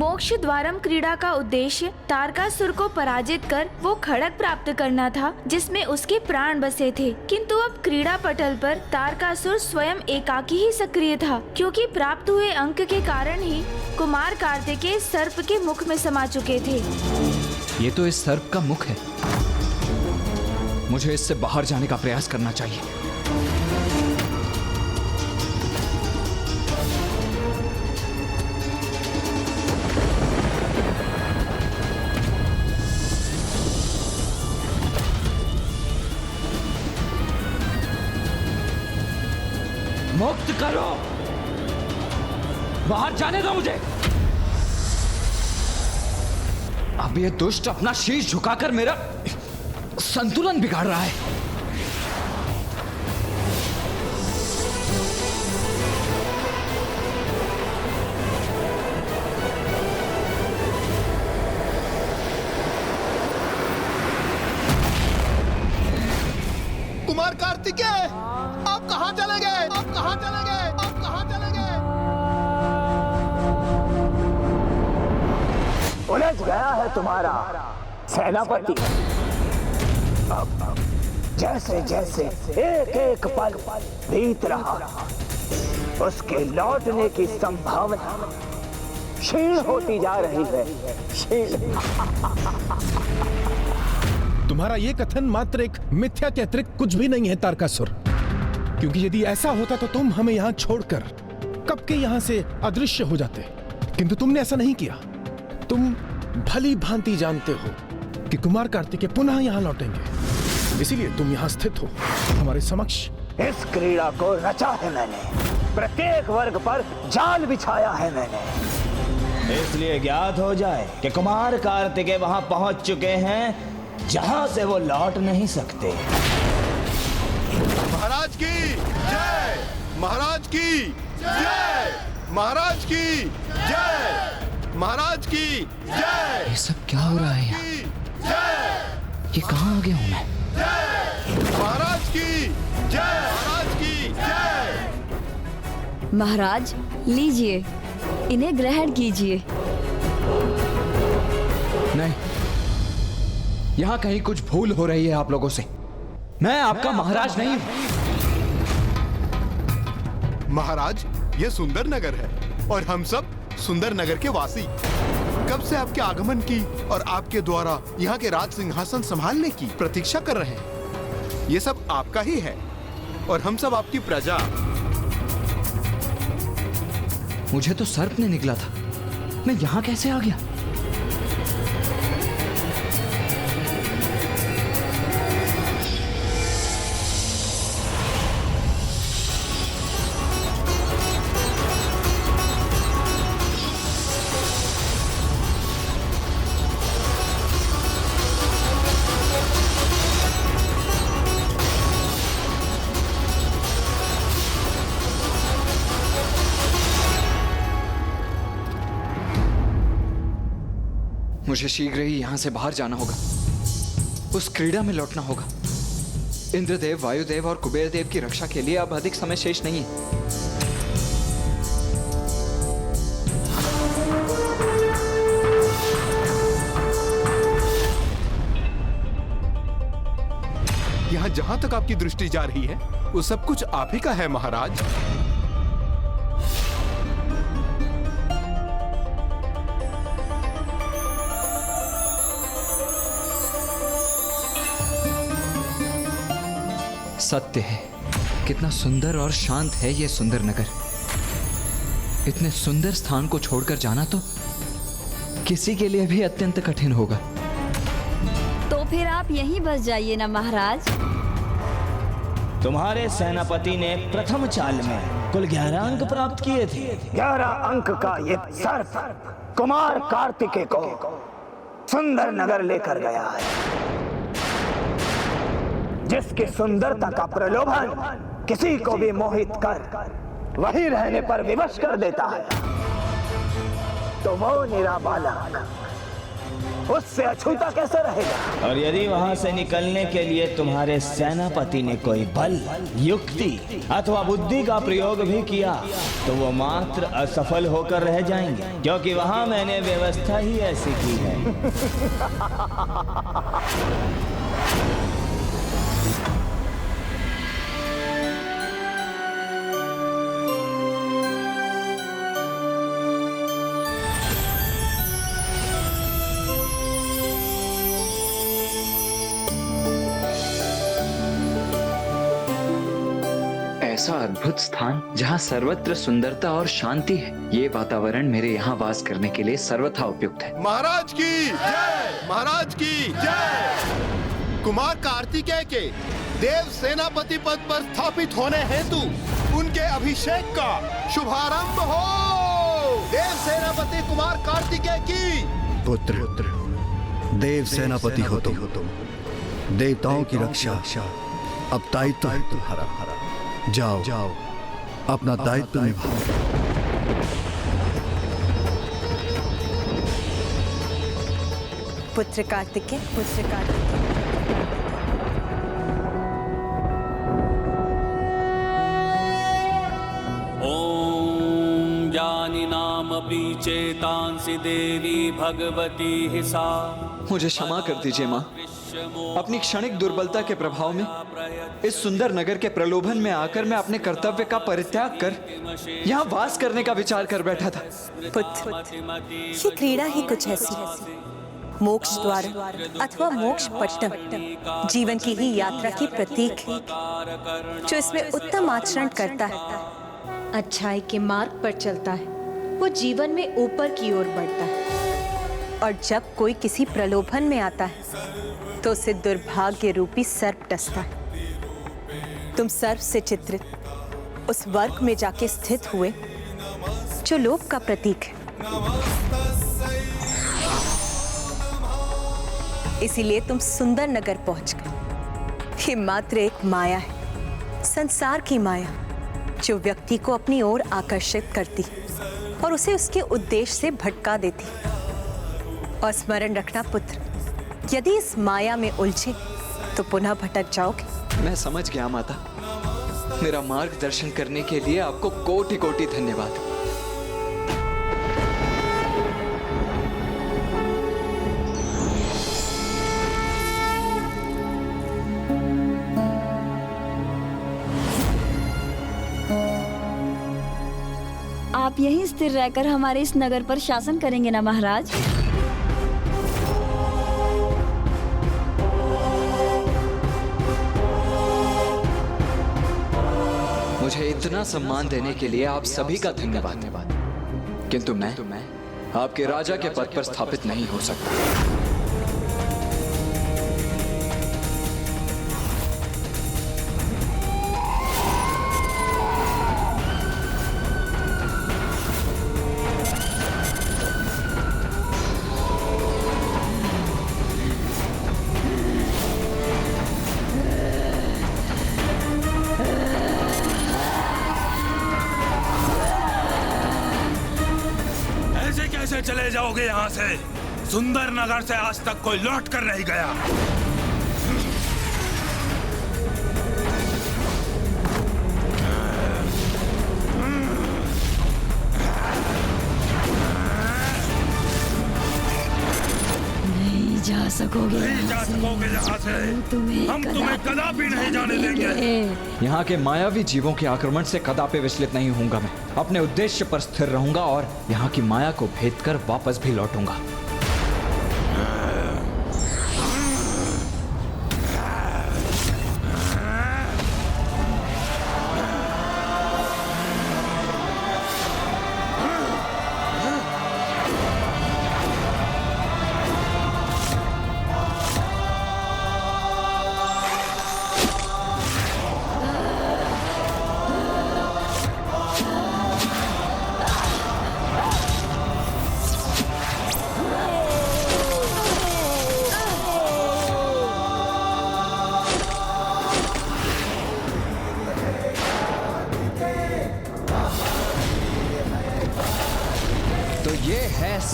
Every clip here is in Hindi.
मोक्ष द्वारम क्रीड़ा का उद्देश्य तारकासुर को पराजित कर वो खड़ग प्राप्त करना था जिसमें उसके प्राण बसे थे। किंतु अब क्रीड़ा पटल पर तारकासुर स्वयं एकाकी ही सक्रिय था, क्योंकि प्राप्त हुए अंक के कारण ही कुमार कार्तिकेय सर्प के मुख में समा चुके थे। ये तो इस सर्प का मुख है। मुझे इससे बाहर जाने का प्रयास करना चाहिए। मुक्त करो, बाहर जाने दो मुझे। अब ये दुष्ट अपना शीश झुकाकर मेरा संतुलन बिगाड़ रहा है। कुमार कार्तिकेय, आप कहां चले गए? आप कहां चले गए? आप कहां चले गए? उलझ गया है तुम्हारा सेनापति। अब जैसे जैसे एक एक पल बीत रहा, उसके लौटने की संभावना क्षीण होती जा रही है। क्षीण। तुम्हारा ये कथन मात्र एक मिथ्या के अतिरिक्त कुछ भी नहीं है तारकासुर, क्योंकि यदि ऐसा होता तो तुम हमें यहाँ छोड़कर कब के यहाँ से अदृश्य हो जाते, किंतु तुमने ऐसा नहीं किया। तुम भली भांति जानते हो कि कुमार कार्तिकेय पुनः यहाँ लौटेंगे, इसीलिए तुम यहाँ स्थित हो हमारे समक्ष। इस क्रीड़ा को रचा है मैंने, प्रत्येक वर्ग पर जाल बिछाया है मैंने, इसलिए ज्ञात हो जाए कि कुमार कार्तिकेय वहां पहुंच चुके हैं जहां से वो लौट नहीं सकते। महाराज की जय! महाराज की जय! महाराज की जय! महाराज की जय! ये सब क्या हो रहा है यहाँ? ये कहाँ आ गया हूँ मैं? महाराज की जय! महाराज की जय! महाराज लीजिए, इन्हें ग्रहण कीजिए। नहीं, यहाँ कहीं कुछ भूल हो रही है आप लोगों से। मैं आपका महाराज नहीं हूँ। महाराज, ये सुंदर नगर है और हम सब सुंदर नगर के वासी। कब से आपके आगमन की और आपके द्वारा यहाँ के राज सिंहासन संभालने की प्रतीक्षा कर रहे हैं। ये सब आपका ही है और हम सब आपकी प्रजा। मुझे तो सर्प ने निकला था, मैं यहाँ कैसे आ गया? मुझे शीघ्र ही यहां से बाहर जाना होगा, उस क्रीड़ा में लौटना होगा। इंद्रदेव, वायुदेव और कुबेर देव की रक्षा के लिए अब अधिक समय शेष नहीं है। यहाँ जहाँ तक आपकी दृष्टि जा रही है वो सब कुछ आप ही का है महाराज। सत्य है, कितना सुंदर और शांत है ये सुंदर नगर। इतने सुंदर स्थान को छोड़कर जाना तो किसी के लिए भी अत्यंत कठिन होगा। तो फिर आप यहीं बस जाइए ना महाराज। तुम्हारे सेनापति ने प्रथम चाल में कुल 11 अंक प्राप्त किए थे। 11 अंक का ये सर्प कुमार कार्तिकेय को सुंदर नगर लेकर गया है, जिसकी सुंदरता का प्रलोभन किसी को भी मोहित कर वही रहने पर विवश कर देता है। तो वो निरा बालक उससे अछूता कैसे रहेगा? और यदि वहां से निकलने के लिए तुम्हारे सेनापति ने कोई बल, युक्ति अथवा बुद्धि का प्रयोग भी किया तो वो मात्र असफल होकर रह जाएंगे, क्योंकि वहां मैंने व्यवस्था ही ऐसी की है। ऐसा अद्भुत स्थान जहाँ सर्वत्र सुंदरता और शांति है, ये वातावरण मेरे यहाँ वास करने के लिए सर्वथा उपयुक्त है। महाराज की जय, महाराज की जय। कुमार कार्तिकेय के देव सेनापति पद पर स्थापित होने हेतु उनके अभिषेक का शुभारंभ हो। देव सेनापति कुमार कार्तिकेय की। पुत्र, देव सेनापति हो तुम, देवताओं की रक्षा अब दायित्व है तुम्हारा। जाओ अपना दायित्व निभाओ। पुत्र कार्तिकेय, ओम ज्ञानिनामपि चेतांसि देवी भगवती हि सा। मुझे क्षमा कर दीजिए माँ, अपनी क्षणिक दुर्बलता के प्रभाव में इस सुंदर नगर के प्रलोभन में आकर मैं अपने कर्तव्य का परित्याग कर यहाँ वास करने का विचार कर बैठा था। पुत्र, ये क्रीड़ा ही कुछ ऐसी है, मोक्ष द्वार अथवा मोक्ष पट्टम जीवन की ही यात्रा की प्रतीक है। जो इसमें उत्तम आचरण करता है, अच्छाई के मार्ग पर चलता है, वो जीवन में ऊपर की ओर बढ़ता है। और जब कोई किसी प्रलोभन में आता है तो उसे दुर्भाग्य रूपी सर्प डसता है। तुम सर्प से चित्रित उस वर्ग में जाके स्थित हुए जो लोभ का प्रतीक है। इसीलिए तुम सुंदर नगर पहुंच गए। ये मात्र एक माया है, संसार की माया, जो व्यक्ति को अपनी ओर आकर्षित करती और उसे उसके उद्देश्य से भटका देती। और स्मरण रखना पुत्र, यदि इस माया में उलझे तो पुनः भटक जाओगे। मैं समझ गया माता, मेरा मार्गदर्शन करने के लिए आपको कोटि कोटि धन्यवाद। आप यहीं स्थिर रहकर हमारे इस नगर पर शासन करेंगे ना महाराज? मुझे इतना सम्मान देने के लिए आप सभी का धन्यवाद। किंतु मैं आपके राजा के पद पर स्थापित नहीं हो सकता। कैसे चले जाओगे यहाँ से? सुंदर नगर से आज तक कोई लौट कर नहीं गया। नहीं जा सकोगे, यहाँ से हम तुम्हें कदापि नहीं जाने देंगे। यहाँ के मायावी जीवों के आक्रमण से कदापि विचलित नहीं होऊंगा। मैं अपने उद्देश्य पर स्थिर रहूंगा और यहाँ की माया को भेद कर वापस भी लौटूंगा।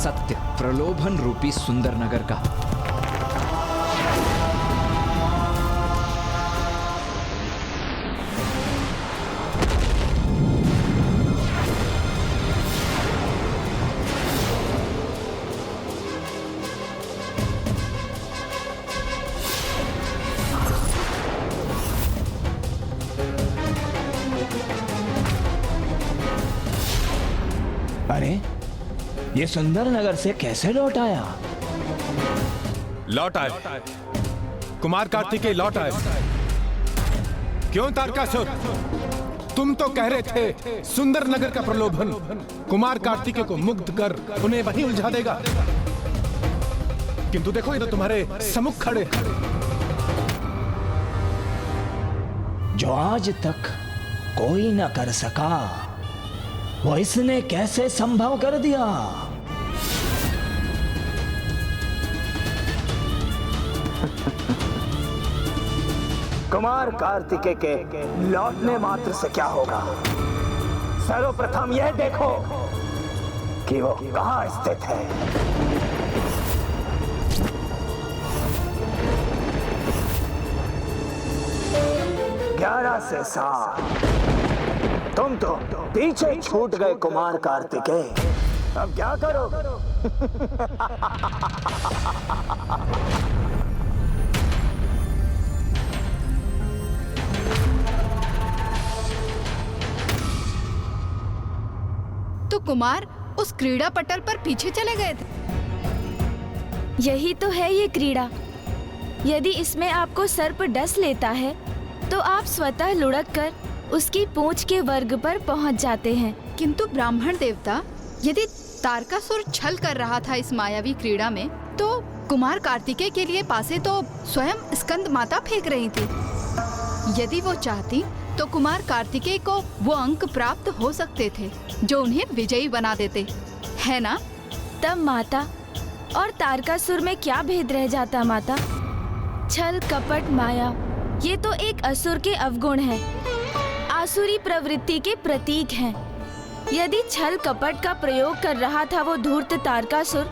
सत्य प्रलोभन रूपी सुंदर नगर का। अरे ये सुंदर नगर से कैसे लौट आया? लौट आए, कुमार कार्तिकेय लौट आए। क्यों तारकासुर, तुम तो कह रहे थे सुंदर नगर का प्रलोभन कुमार कार्तिकेय को मुक्त कर उन्हें वहीं उलझा देगा, किंतु देखो ये तो तुम्हारे सम्मुख खड़े। जो आज तक कोई न कर सका वो इसने कैसे संभव कर दिया? कुमार कार्तिकेय के लौटने मात्र से क्या होगा, सर्वप्रथम यह देखो कि वो कहां स्थित है। 11 से 7 तुम तो पीछे छूट गए कुमार कार्तिकेय, अब क्या करोगे? तो कुमार उस क्रीड़ा पटल पर पीछे चले गए थे। यही तो है ये क्रीड़ा। यदि इसमें आपको सर्प डस लेता है तो आप स्वतः लुढ़क कर उसकी पूंछ के वर्ग पर पहुंच जाते हैं। किंतु ब्राह्मण देवता, यदि तारकासुर छल कर रहा था इस मायावी क्रीड़ा में, तो कुमार कार्तिकेय के लिए पासे तो स्वयं स्कंद माता फेंक रही थी। यदि वो चाहती तो कुमार कार्तिकेय को वो अंक प्राप्त हो सकते थे जो उन्हें विजयी बना देते, है ना? तब माता और तारकासुर में क्या भेद रह जाता माता? छल कपट माया ये तो एक असुर के अवगुण है, आसुरी प्रवृत्ति के प्रतीक हैं। यदि छल कपट का प्रयोग कर रहा था वो धूर्त तारकासुर,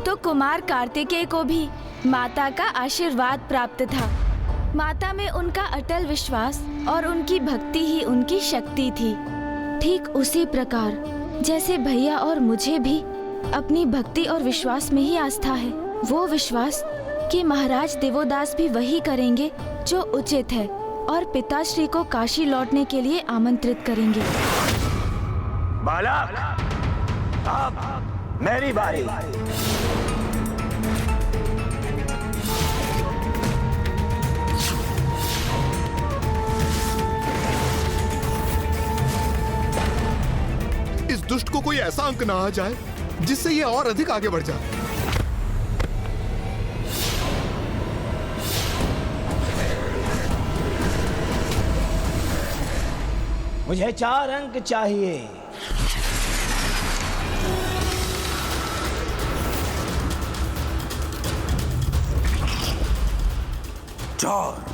तो कुमार कार्तिकेय को भी माता का आशीर्वाद प्राप्त था। माता में उनका अटल विश्वास और उनकी भक्ति ही उनकी शक्ति थी। ठीक उसी प्रकार जैसे भैया और मुझे भी अपनी भक्ति और विश्वास में ही आस्था है, वो विश्वास कि महाराज देवोदास भी वही करेंगे जो उचित है और पिताश्री को काशी लौटने के लिए आमंत्रित करेंगे। बालक, अब मेरी बारी। इस दुष्ट को कोई ऐसा अंक ना आ जाए जिससे ये और अधिक आगे बढ़ जाए। मुझे 4 अंक चाहिए। चार।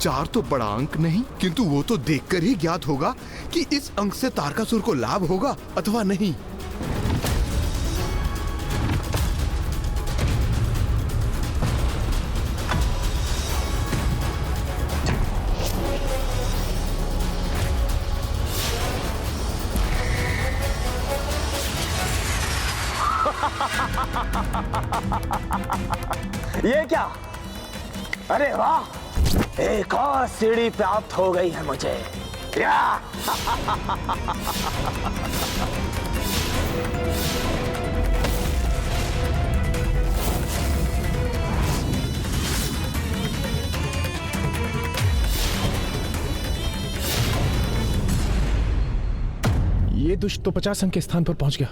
चार तो बड़ा अंक नहीं, किंतु वो तो देखकर ही ज्ञात होगा कि इस अंक से तारकासुर को लाभ होगा अथवा नहीं। ये क्या? अरे वाह, एक और सीढ़ी प्राप्त हो गई है मुझे। ये दुष्ट तो 50 अंक के स्थान पर पहुंच गया।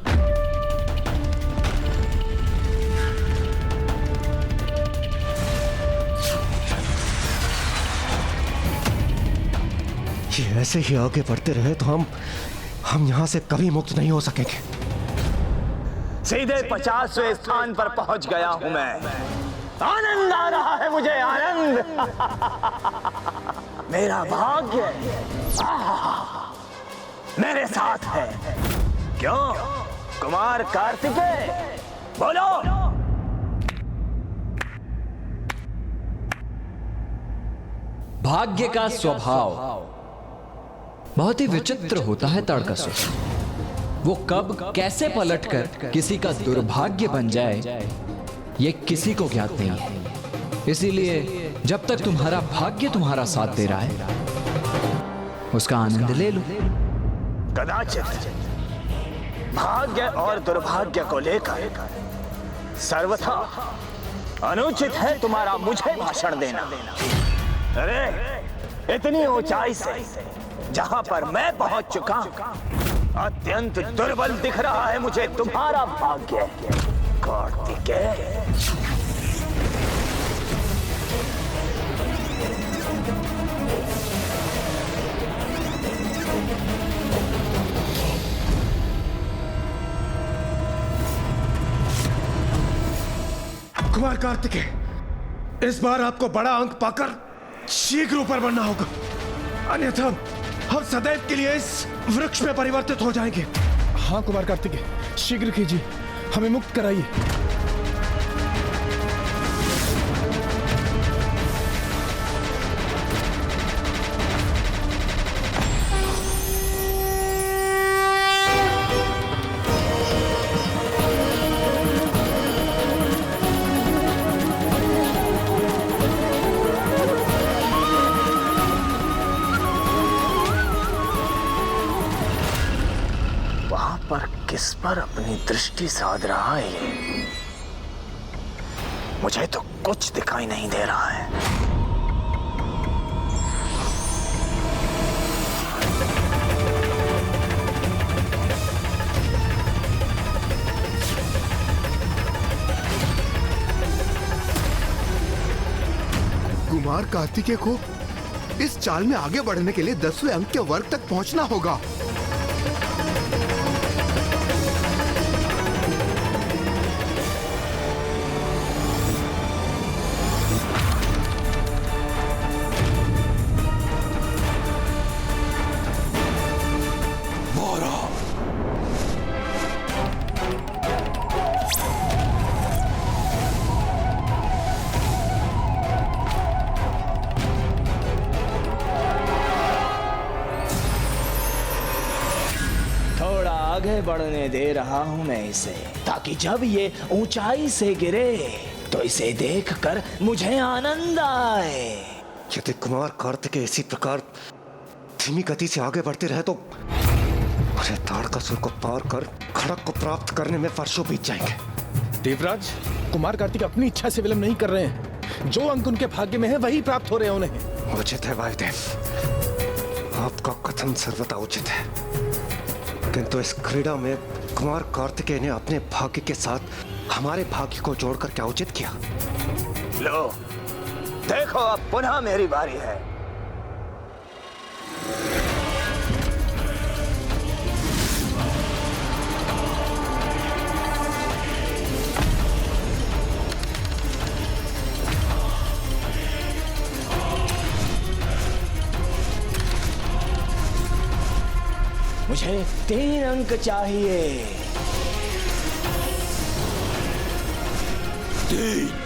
ये ऐसे ही आगे बढ़ते रहे तो हम यहाँ से कभी मुक्त नहीं हो सकेंगे। सीधे 50वें स्थान पर पहुंच गया हूं मैं। आनंद आ रहा है मुझे, आनंद। मेरा भाग्य मेरे साथ है। क्यों कुमार कार्तिकेय, बोलो। भाग्य का स्वभाव बहुत ही विचित्र होता है तारकासुर। वो कब कैसे पलटकर किसी का दुर्भाग्य बन जाए ये किसी को ज्ञात नहीं। इसीलिए जब तक तुम्हारा भाग्य तुम्हारा साथ दे रहा है उसका आनंद ले लो। कदाचित भाग्य और दुर्भाग्य को लेकर सर्वथा अनुचित है तुम्हारा मुझे भाषण देना। अरे इतनी ऊंचाई से जहां पर मैं पहुंच चुका, अत्यंत दुर्बल दिख रहा है मुझे तुम्हारा भाग्य कार्तिकेय। कुमार कार्तिकेय, इस बार आपको बड़ा अंक पाकर शीघ्र ऊपर बढ़ना होगा, अन्यथा हम सदैव के लिए इस वृक्ष में परिवर्तित हो जाएंगे। हाँ कुमार कार्तिकेय, शीघ्र कीजिए, हमें मुक्त कराइए। किस पर अपनी दृष्टि साध रहा है ये? मुझे तो कुछ दिखाई नहीं दे रहा है। कुमार कार्तिकेय को इस चाल में आगे बढ़ने के लिए 10वें अंक के वर्ग तक पहुंचना होगा। आगे बढ़ने दे रहा हूं मैं इसे, ताकि जब ये ऊंचाई से गिरे तो इसे देखकर मुझे आनंद आए। यदि कुमार कार्तिकेय इसी प्रकार धीमी गति से आगे बढ़ते रहे तो अरे तारकासुर को पार कर खड़क को प्राप्त करने में वर्षों बीत जाएंगे। देवराज, कुमार कार्तिकेय अपनी इच्छा से विलंब नहीं कर रहे हैं। जो अंक उनके भाग्य में है वही प्राप्त हो रहे हैं उन्हें। उचित है वायुदेव, आपका कथन सर्वथा उचित है, किंतु इस क्रीड़ा में कुमार कार्तिकेय ने अपने भाग्य के साथ हमारे भाग्य को जोड़कर क्या उचित किया? लो देखो, अब पुनः मेरी बारी है। मुझे 3 अंक चाहिए। 3।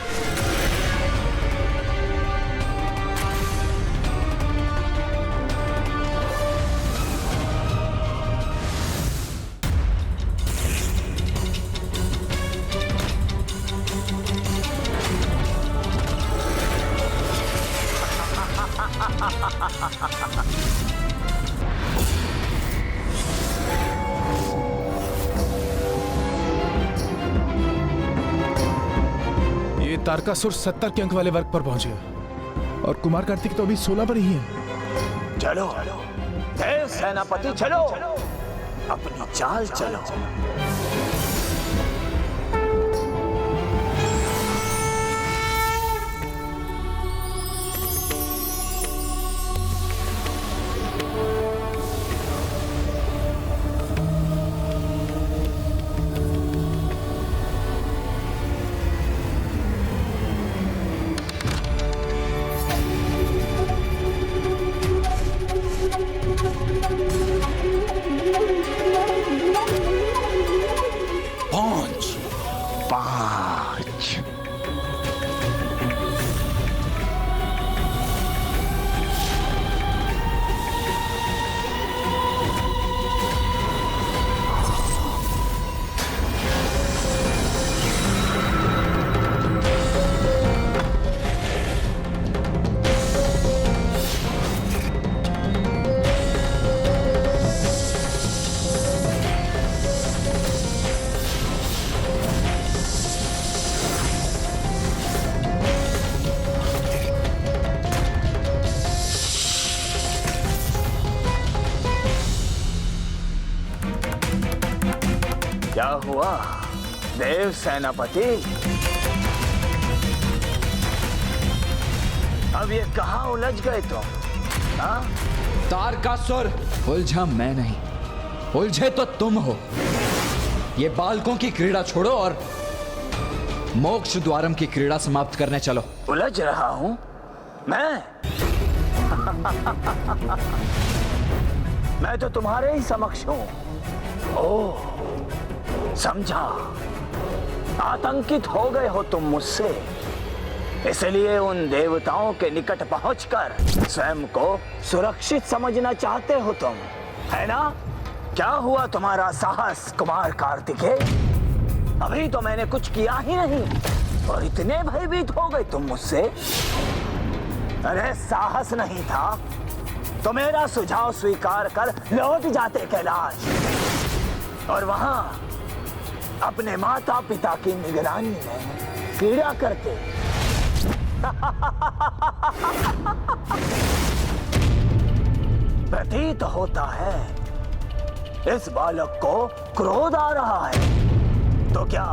तारकासुर 70 के अंक वाले वर्ग पर पहुंचे और कुमार कार्तिकेय तो अभी 16 पर ही है। चलो देव सेनापति, चलो अपनी चाल चलो। क्या हुआ देव सेनापति? अब ये कहाँ उलझ गए तुम? हाँ? तारकासुर, उलझा मैं नहीं, उलझे तो तुम हो। ये बालकों की क्रीड़ा छोड़ो और मोक्ष द्वारम की क्रीड़ा समाप्त करने चलो। उलझ रहा हूं मैं? मैं तो तुम्हारे ही समक्ष हूं। ओह, समझा। आतंकित हो गए हो तुम मुझसे, इसलिए उन देवताओं के निकट पहुंचकर स्वयं को सुरक्षित समझना चाहते हो तुम, है ना? क्या हुआ तुम्हारा साहस कुमार कार्तिकेय? अभी तो मैंने कुछ किया ही नहीं और इतने भयभीत हो गए तुम मुझसे। अरे साहस नहीं था तो मेरा सुझाव स्वीकार कर लौट जाते कैलाश और वहां अपने माता पिता की निगरानी में क्रीड़ा करते। प्रतीत होता है इस बालक को क्रोध आ रहा है, तो क्या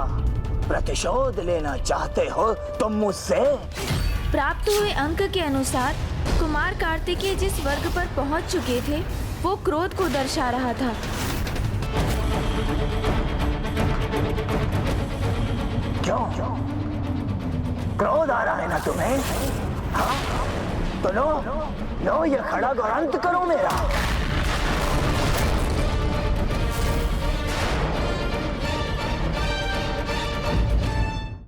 प्रतिशोध लेना चाहते हो तुम मुझसे? प्राप्त हुए अंक के अनुसार कुमार कार्तिकेय जिस वर्ग पर पहुंच चुके थे वो क्रोध को दर्शा रहा था। क्यों? क्रोध आ रहा है ना तुम्हें? हाँ? तो लो ये खड़ग और अंत करो मेरा।